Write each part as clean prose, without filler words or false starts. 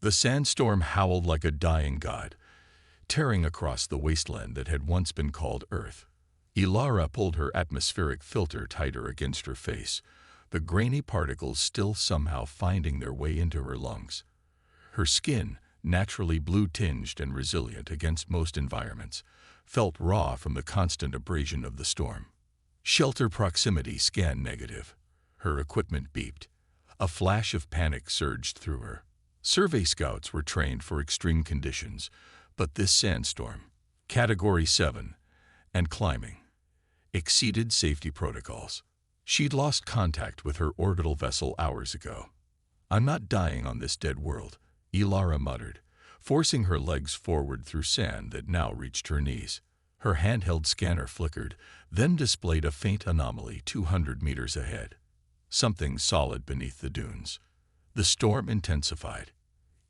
The sandstorm howled like a dying god, tearing across the wasteland that had once been called Earth. Ilara pulled her atmospheric filter tighter against her face, the grainy particles still somehow finding their way into her lungs. Her skin, naturally blue-tinged and resilient against most environments, felt raw from the constant abrasion of the storm. Shelter proximity scan negative. Her equipment beeped. A flash of panic surged through her. Survey scouts were trained for extreme conditions, but this sandstorm, Category 7, and climbing, exceeded safety protocols. She'd lost contact with her orbital vessel hours ago. "I'm not dying on this dead world," Ilara muttered, forcing her legs forward through sand that now reached her knees. Her handheld scanner flickered, then displayed a faint anomaly 200 meters ahead. Something solid beneath the dunes. The storm intensified.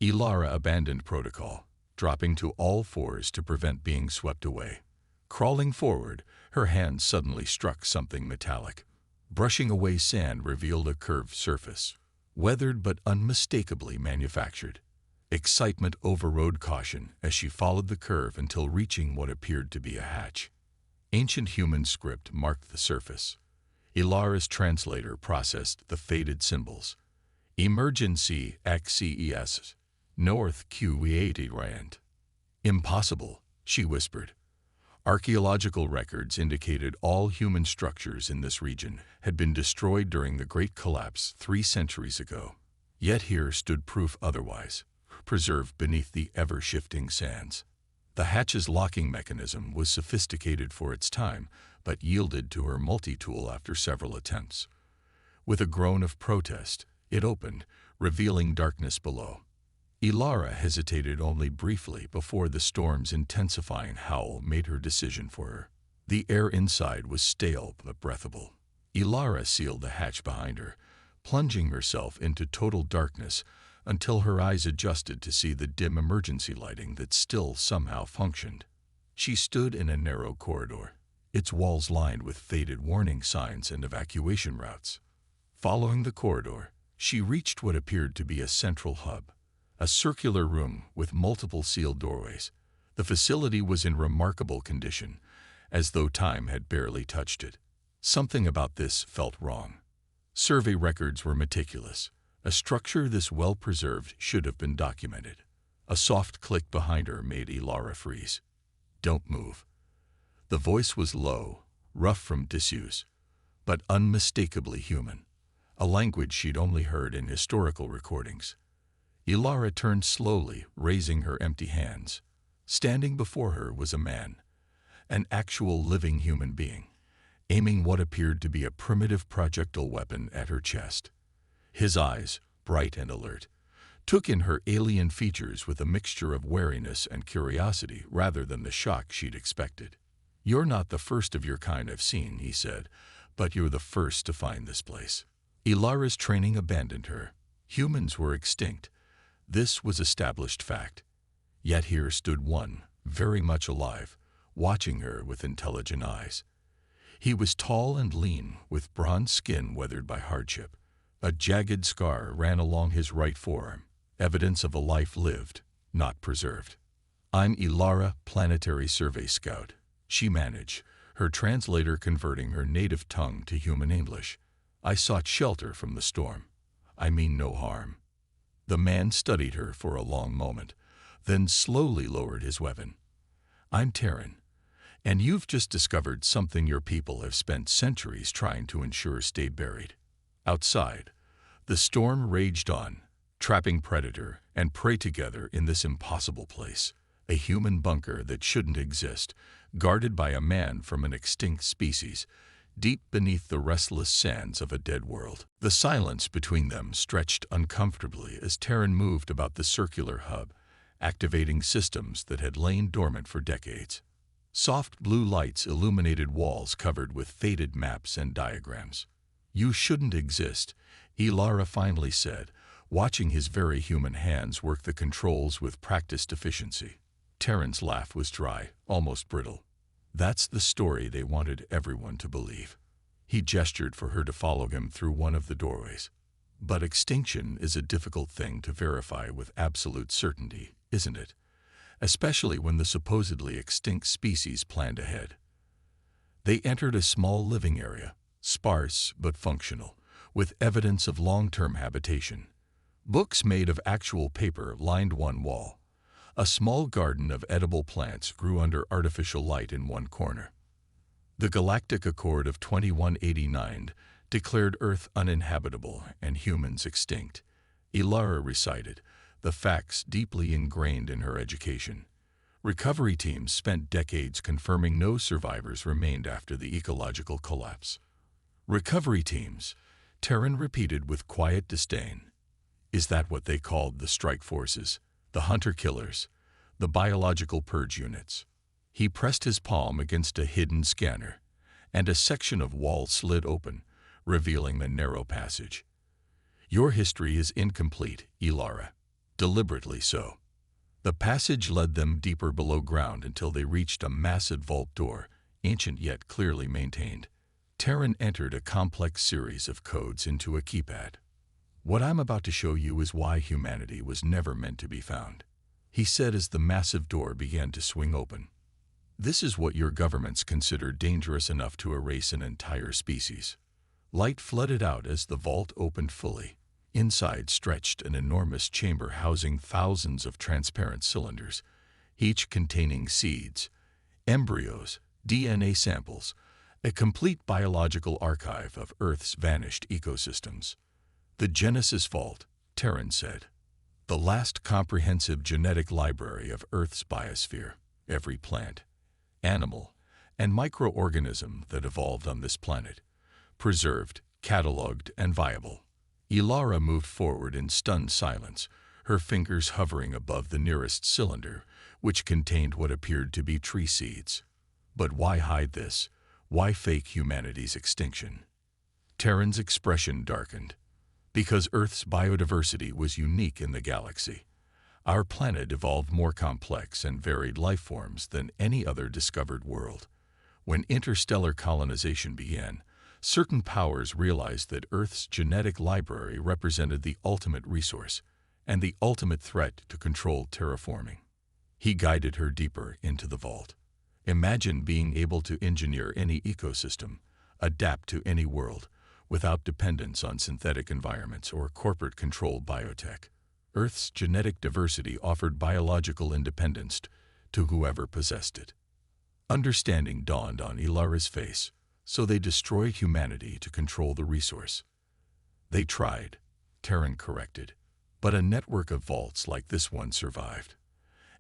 Ilara abandoned protocol, dropping to all fours to prevent being swept away. Crawling forward, her hand suddenly struck something metallic. Brushing away sand revealed a curved surface, weathered but unmistakably manufactured. Excitement overrode caution as she followed the curve until reaching what appeared to be a hatch. Ancient human script marked the surface. Ilara's translator processed the faded symbols. Emergency XCES, North Q80 Rand. "Impossible," she whispered. Archaeological records indicated all human structures in this region had been destroyed during the Great Collapse 3 centuries ago. Yet here stood proof otherwise, preserved beneath the ever-shifting sands. The hatch's locking mechanism was sophisticated for its time, but yielded to her multi-tool after several attempts. With a groan of protest, it opened, revealing darkness below. Ilara hesitated only briefly before the storm's intensifying howl made her decision for her. The air inside was stale but breathable. Ilara sealed the hatch behind her, plunging herself into total darkness until her eyes adjusted to see the dim emergency lighting that still somehow functioned. She stood in a narrow corridor, its walls lined with faded warning signs and evacuation routes. Following the corridor, she reached what appeared to be a central hub, a circular room with multiple sealed doorways. The facility was in remarkable condition, as though time had barely touched it. Something about this felt wrong. Survey records were meticulous. A structure this well-preserved should have been documented. A soft click behind her made Ilara freeze. "Don't move." The voice was low, rough from disuse, but unmistakably human, a language she'd only heard in historical recordings. Ilara turned slowly, raising her empty hands. Standing before her was a man, an actual living human being, aiming what appeared to be a primitive projectile weapon at her chest. His eyes, bright and alert, took in her alien features with a mixture of wariness and curiosity rather than the shock she'd expected. "You're not the first of your kind I've seen," he said, "but you're the first to find this place." Ilara's training abandoned her. Humans were extinct. This was established fact. Yet here stood one, very much alive, watching her with intelligent eyes. He was tall and lean, with bronze skin weathered by hardship. A jagged scar ran along his right forearm, evidence of a life lived, not preserved. "I'm Ilara, Planetary Survey Scout," she managed, her translator converting her native tongue to human English. "I sought shelter from the storm. I mean no harm." The man studied her for a long moment, then slowly lowered his weapon. "I'm Terran, and you've just discovered something your people have spent centuries trying to ensure stay buried." Outside, the storm raged on, trapping predator and prey together in this impossible place, a human bunker that shouldn't exist, guarded by a man from an extinct species, deep beneath the restless sands of a dead world. The silence between them stretched uncomfortably as Terran moved about the circular hub, activating systems that had lain dormant for decades. Soft blue lights illuminated walls covered with faded maps and diagrams. "You shouldn't exist," Ilara finally said, watching his very human hands work the controls with practiced efficiency. Terran's laugh was dry, almost brittle. "That's the story they wanted everyone to believe." He gestured for her to follow him through one of the doorways. But extinction is a difficult thing to verify with absolute certainty, isn't it? Especially when the supposedly extinct species planned ahead. They entered a small living area, sparse but functional, with evidence of long-term habitation. Books made of actual paper lined one wall. A small garden of edible plants grew under artificial light in one corner. The Galactic Accord of 2189 declared Earth uninhabitable and humans extinct. Ilara recited, the facts deeply ingrained in her education. Recovery teams spent decades confirming no survivors remained after the ecological collapse. Recovery teams, Terran repeated with quiet disdain. Is that what they called the strike forces, the hunter-killers, the biological purge units? He pressed his palm against a hidden scanner, and a section of wall slid open, revealing the narrow passage. Your history is incomplete, Ilara. Deliberately so. The passage led them deeper below ground until they reached a massive vault door, ancient yet clearly maintained. Terran entered a complex series of codes into a keypad. What I'm about to show you is why humanity was never meant to be found, he said as the massive door began to swing open. This is what your governments consider dangerous enough to erase an entire species. Light flooded out as the vault opened fully. Inside stretched an enormous chamber housing thousands of transparent cylinders, each containing seeds, embryos, DNA samples, a complete biological archive of Earth's vanished ecosystems. The Genesis Vault, Terran said. The last comprehensive genetic library of Earth's biosphere, every plant, animal, and microorganism that evolved on this planet, preserved, catalogued, and viable. Ilara moved forward in stunned silence, her fingers hovering above the nearest cylinder, which contained what appeared to be tree seeds. But why hide this? Why fake humanity's extinction? Terran's expression darkened. Because Earth's biodiversity was unique in the galaxy. Our planet evolved more complex and varied life forms than any other discovered world. When interstellar colonization began, certain powers realized that Earth's genetic library represented the ultimate resource and the ultimate threat to controlled terraforming. He guided her deeper into the vault. Imagine being able to engineer any ecosystem, adapt to any world, without dependence on synthetic environments or corporate-controlled biotech. Earth's genetic diversity offered biological independence to whoever possessed it. Understanding dawned on Ilara's face. So they destroyed humanity to control the resource. They tried, Terran corrected, but a network of vaults like this one survived.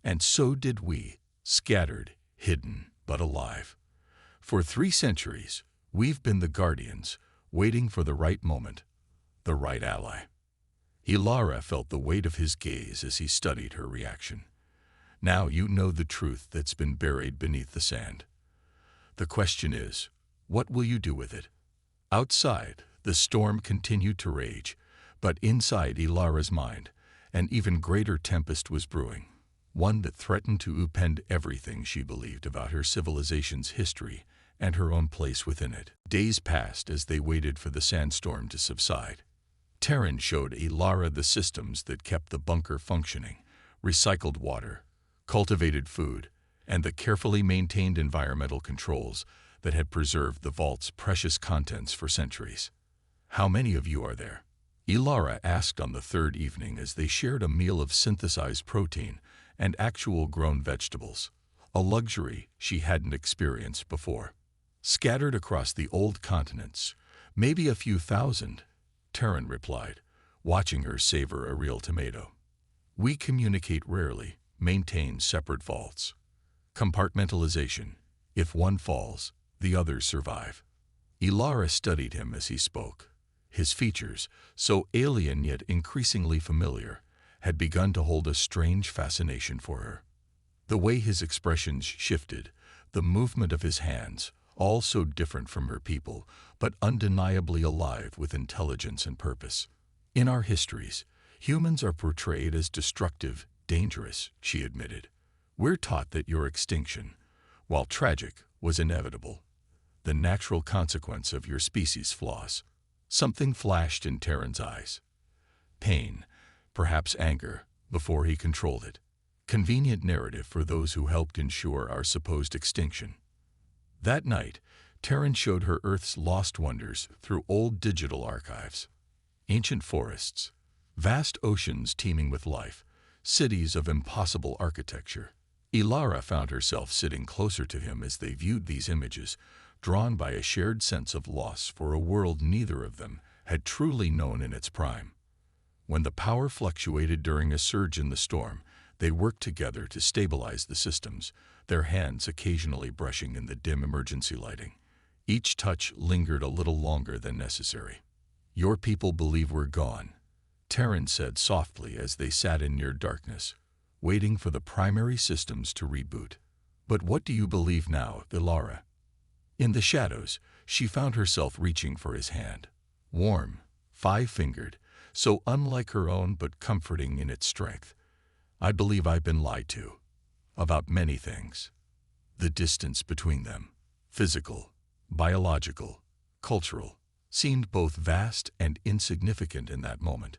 And so did we, scattered, hidden, but alive. For 3 centuries, we've been the guardians, waiting for the right moment, the right ally. Ilara felt the weight of his gaze as he studied her reaction. Now you know the truth that's been buried beneath the sand. The question is, what will you do with it? Outside, the storm continued to rage, but inside Ilara's mind, an even greater tempest was brewing, one that threatened to upend everything she believed about her civilization's history and her own place within it. Days passed as they waited for the sandstorm to subside. Terran showed Ilara the systems that kept the bunker functioning, recycled water, cultivated food, and the carefully maintained environmental controls that had preserved the vault's precious contents for centuries. How many of you are there? Ilara asked on the 3rd evening as they shared a meal of synthesized protein and actual grown vegetables, a luxury she hadn't experienced before. Scattered across the old continents, maybe a few thousand, Terran replied, watching her savor a real tomato. We communicate rarely, maintain separate vaults. Compartmentalization. If one falls, the others survive. Ilara studied him as he spoke. His features, so alien yet increasingly familiar, had begun to hold a strange fascination for her. The way his expressions shifted, the movement of his hands, all so different from her people, but undeniably alive with intelligence and purpose. In our histories, humans are portrayed as destructive, dangerous, she admitted. We're taught that your extinction, while tragic, was inevitable, the natural consequence of your species' flaws. Something flashed in Terran's eyes. pain, perhaps anger, before he controlled it. Convenient narrative for those who helped ensure our supposed extinction. That night, Terran showed her Earth's lost wonders through old digital archives. Ancient forests, vast oceans teeming with life, cities of impossible architecture. Ilara found herself sitting closer to him as they viewed these images, drawn by a shared sense of loss for a world neither of them had truly known in its prime. When the power fluctuated during a surge in the storm, they worked together to stabilize the systems, their hands occasionally brushing in the dim emergency lighting. Each touch lingered a little longer than necessary. "Your people believe we're gone," Terran said softly as they sat in near darkness, waiting for the primary systems to reboot. "But what do you believe now, Ilara?" In the shadows, she found herself reaching for his hand. Warm, five-fingered, so unlike her own but comforting in its strength. "I believe I've been lied to. About many things." The distance between them, physical, biological, cultural, seemed both vast and insignificant in that moment.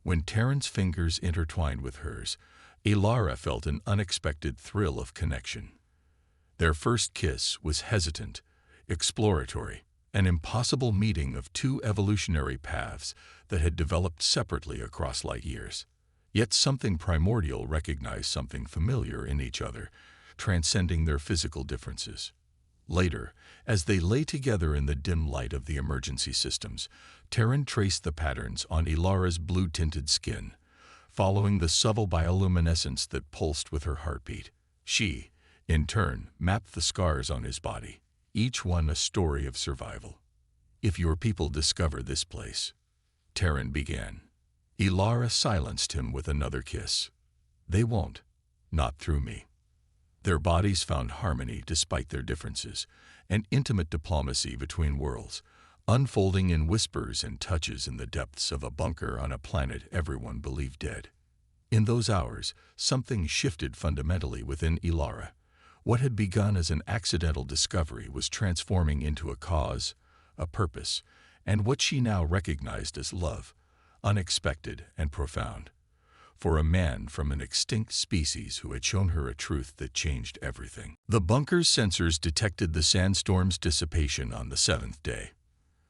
When Terran's fingers intertwined with hers, Ilara felt an unexpected thrill of connection. Their first kiss was hesitant, exploratory, an impossible meeting of two evolutionary paths that had developed separately across light years. Yet something primordial recognized something familiar in each other, transcending their physical differences. Later, as they lay together in the dim light of the emergency systems, Terran traced the patterns on Ilara's blue-tinted skin, following the subtle bioluminescence that pulsed with her heartbeat. She, in turn, mapped the scars on his body, each one a story of survival. "If your people discover this place," Terran began. Ilara silenced him with another kiss. "They won't. Not through me." Their bodies found harmony despite their differences, and intimate diplomacy between worlds, unfolding in whispers and touches in the depths of a bunker on a planet everyone believed dead. In those hours, something shifted fundamentally within Ilara. What had begun as an accidental discovery was transforming into a cause, a purpose, and what she now recognized as love, unexpected and profound, for a man from an extinct species who had shown her a truth that changed everything. The bunker's sensors detected the Sandstorm's dissipation on the 7th day.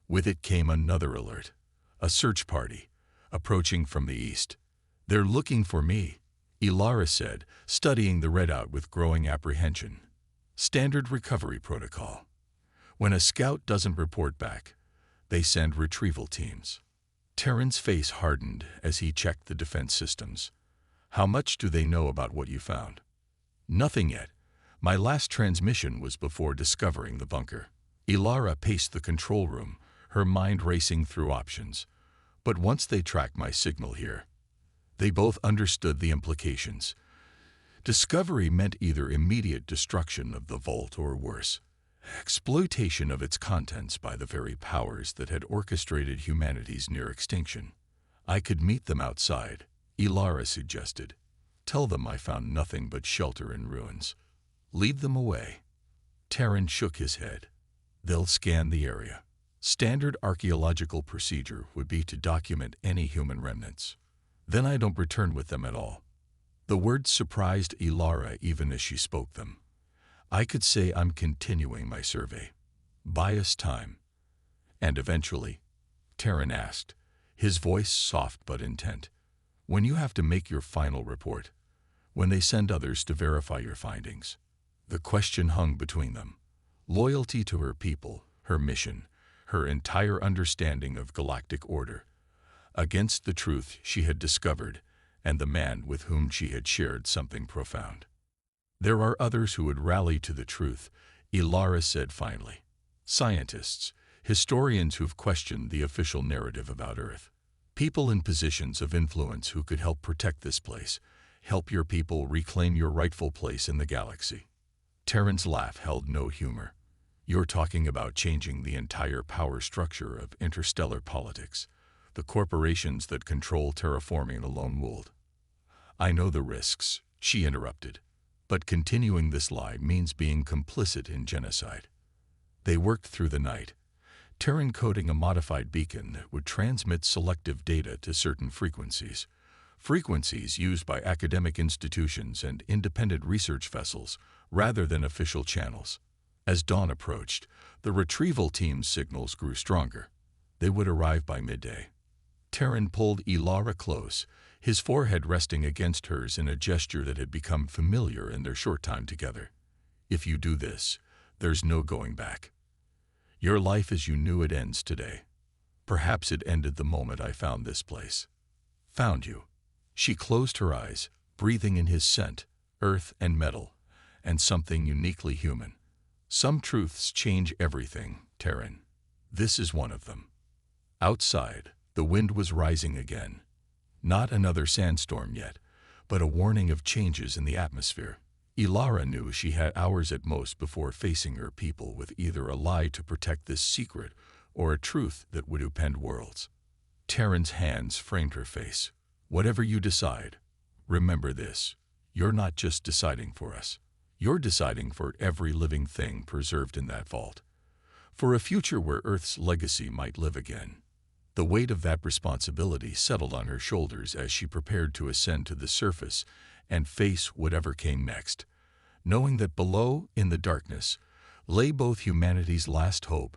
With it came another alert, a search party, approaching from the east. "They're looking for me," Ilara said, studying the readout with growing apprehension. Standard recovery protocol. When a scout doesn't report back, they send retrieval teams. Terran's face hardened as he checked the defense systems. "How much do they know about what you found?" "Nothing yet. My last transmission was before discovering the bunker." Ilara paced the control room, her mind racing through options. "But once they track my signal here..." They both understood the implications. Discovery meant either immediate destruction of the vault or worse, exploitation of its contents by the very powers that had orchestrated humanity's near extinction. "I could meet them outside," Ilara suggested. "Tell them I found nothing but shelter in ruins. Lead them away." Terran shook his head. "They'll scan the area. Standard archaeological procedure would be to document any human remnants. Then I don't return with them at all." The words surprised Ilara even as she spoke them. "I could say I'm continuing my survey. Buy us time." "And eventually?" Terran asked, his voice soft but intent. "When you have to make your final report, when they send others to verify your findings." The question hung between them. Loyalty to her people, her mission, her entire understanding of galactic order, against the truth she had discovered and the man with whom she had shared something profound. "There are others who would rally to the truth," Ilara said finally. "Scientists, historians who've questioned the official narrative about Earth. People in positions of influence who could help protect this place, help your people reclaim your rightful place in the galaxy." Terran's laugh held no humor. "You're talking about changing the entire power structure of interstellar politics, the corporations that control terraforming the lone world." "I know the risks," she interrupted. "But continuing this lie means being complicit in genocide." They worked through the night, Terran coding a modified beacon that would transmit selective data to certain frequencies. Frequencies used by academic institutions and independent research vessels, rather than official channels. As dawn approached, the retrieval team's signals grew stronger. They would arrive by midday. Terran pulled Ilara close, his forehead resting against hers in a gesture that had become familiar in their short time together. If you do this, there's no going back. Your life as you knew it ends today. Perhaps it ended the moment I found this place. Found you. She closed her eyes, breathing in his scent, earth and metal, and something uniquely human. Some truths change everything, Terran. This is one of them. Outside, the wind was rising again. Not another sandstorm yet, but a warning of changes in the atmosphere. Ilara knew she had hours at most before facing her people with either a lie to protect this secret or a truth that would upend worlds. Terran's hands framed her face. Whatever you decide, remember this. You're not just deciding for us. You're deciding for every living thing preserved in that vault. For a future where Earth's legacy might live again. The weight of that responsibility settled on her shoulders as she prepared to ascend to the surface and face whatever came next, knowing that below, in the darkness, lay both humanity's last hope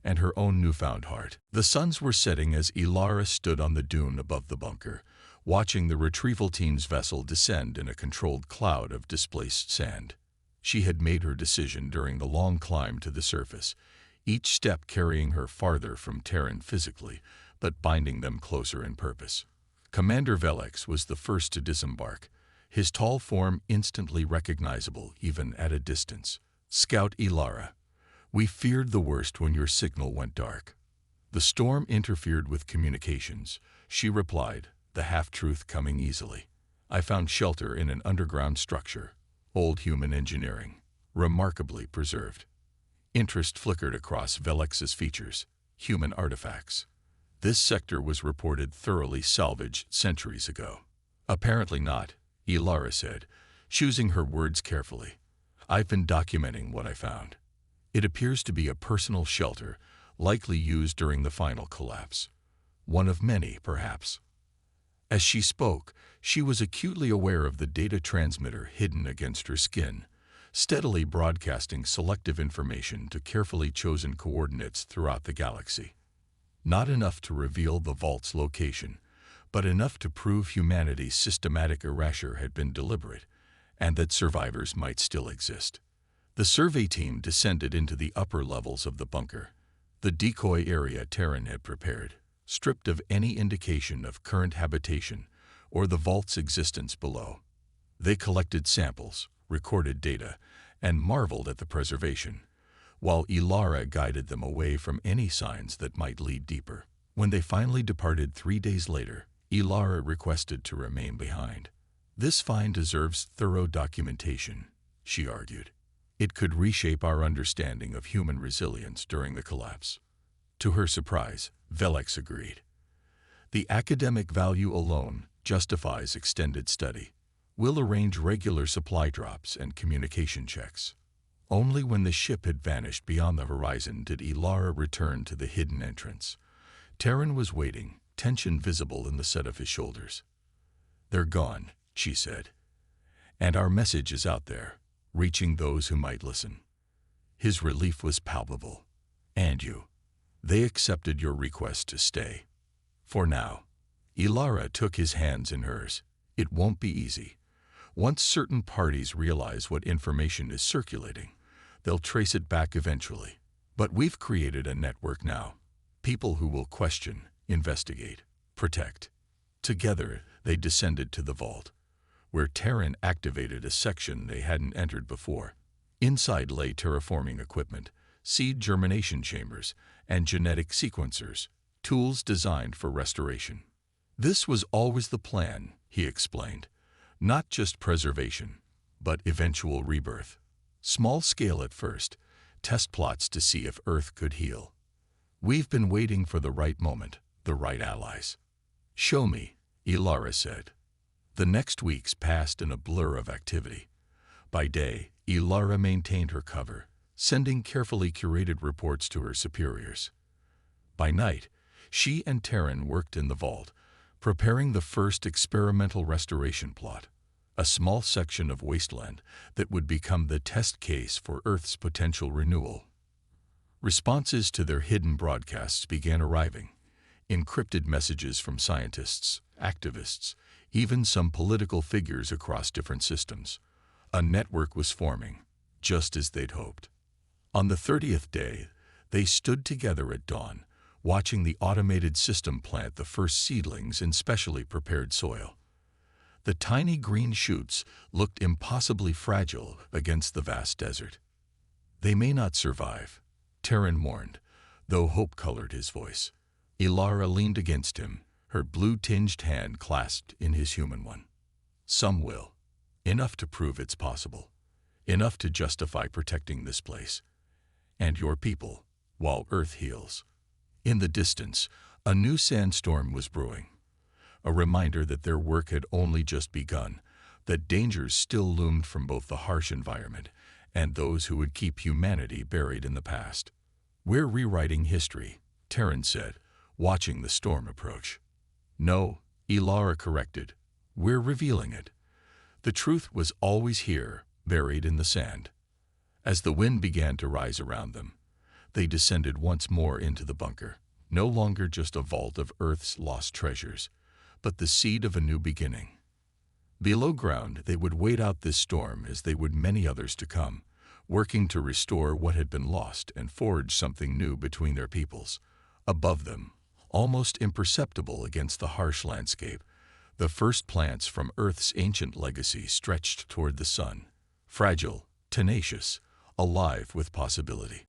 and her own newfound heart. The suns were setting as Ilara stood on the dune above the bunker, watching the retrieval team's vessel descend in a controlled cloud of displaced sand. She had made her decision during the long climb to the surface, each step carrying her farther from Terran physically, but binding them closer in purpose. Commander Velix was the first to disembark, his tall form instantly recognizable even at a distance. Scout Ilara, we feared the worst when your signal went dark. The storm interfered with communications, she replied, the half-truth coming easily. I found shelter in an underground structure, old human engineering, remarkably preserved. Interest flickered across Velix's features, human artifacts. This sector was reported thoroughly salvaged centuries ago. Apparently not, Ilara said, choosing her words carefully. I've been documenting what I found. It appears to be a personal shelter, likely used during the final collapse. One of many, perhaps. As she spoke, she was acutely aware of the data transmitter hidden against her skin, steadily broadcasting selective information to carefully chosen coordinates throughout the galaxy. Not enough to reveal the vault's location, but enough to prove humanity's systematic erasure had been deliberate, and that survivors might still exist. The survey team descended into the upper levels of the bunker, the decoy area Terran had prepared, stripped of any indication of current habitation or the vault's existence below. They collected samples, recorded data, and marveled at the preservation, while Ilara guided them away from any signs that might lead deeper. When they finally departed 3 days later, Ilara requested to remain behind. This find deserves thorough documentation, she argued. It could reshape our understanding of human resilience during the collapse. To her surprise, Velix agreed. The academic value alone justifies extended study. We'll arrange regular supply drops and communication checks. Only when the ship had vanished beyond the horizon did Ilara return to the hidden entrance. Terran was waiting, tension visible in the set of his shoulders. They're gone, she said. And our message is out there, reaching those who might listen. His relief was palpable. And you. They accepted your request to stay. For now. Ilara took his hands in hers. It won't be easy. Once certain parties realize what information is circulating, they'll trace it back eventually. But we've created a network now. People who will question, investigate, protect. Together, they descended to the vault, where Terran activated a section they hadn't entered before. Inside lay terraforming equipment, seed germination chambers, and genetic sequencers, tools designed for restoration. This was always the plan, he explained. Not just preservation, but eventual rebirth. Small scale at first, test plots to see if Earth could heal. We've been waiting for the right moment, the right allies. Show me, Ilara said. The next weeks passed in a blur of activity. By day, Ilara maintained her cover, sending carefully curated reports to her superiors. By night, she and Terran worked in the vault, preparing the first experimental restoration plot, a small section of wasteland that would become the test case for Earth's potential renewal. Responses to their hidden broadcasts began arriving, encrypted messages from scientists, activists, even some political figures across different systems. A network was forming, just as they'd hoped. On the 30th day, they stood together at dawn, watching the automated system plant the first seedlings in specially prepared soil. The tiny green shoots looked impossibly fragile against the vast desert. "They may not survive," Terran warned, though hope colored his voice. Ilara leaned against him, her blue-tinged hand clasped in his human one. "Some will. Enough to prove it's possible. Enough to justify protecting this place. And your people, while Earth heals." In the distance, a new sandstorm was brewing. A reminder that their work had only just begun, that dangers still loomed from both the harsh environment and those who would keep humanity buried in the past. "We're rewriting history," Terran said, watching the storm approach. "No," Ilara corrected. "We're revealing it." The truth was always here, buried in the sand. As the wind began to rise around them, they descended once more into the bunker, no longer just a vault of Earth's lost treasures, but the seed of a new beginning. Below ground, they would wait out this storm as they would many others to come, working to restore what had been lost and forge something new between their peoples. Above them, almost imperceptible against the harsh landscape, the first plants from Earth's ancient legacy stretched toward the sun, fragile, tenacious, alive with possibility.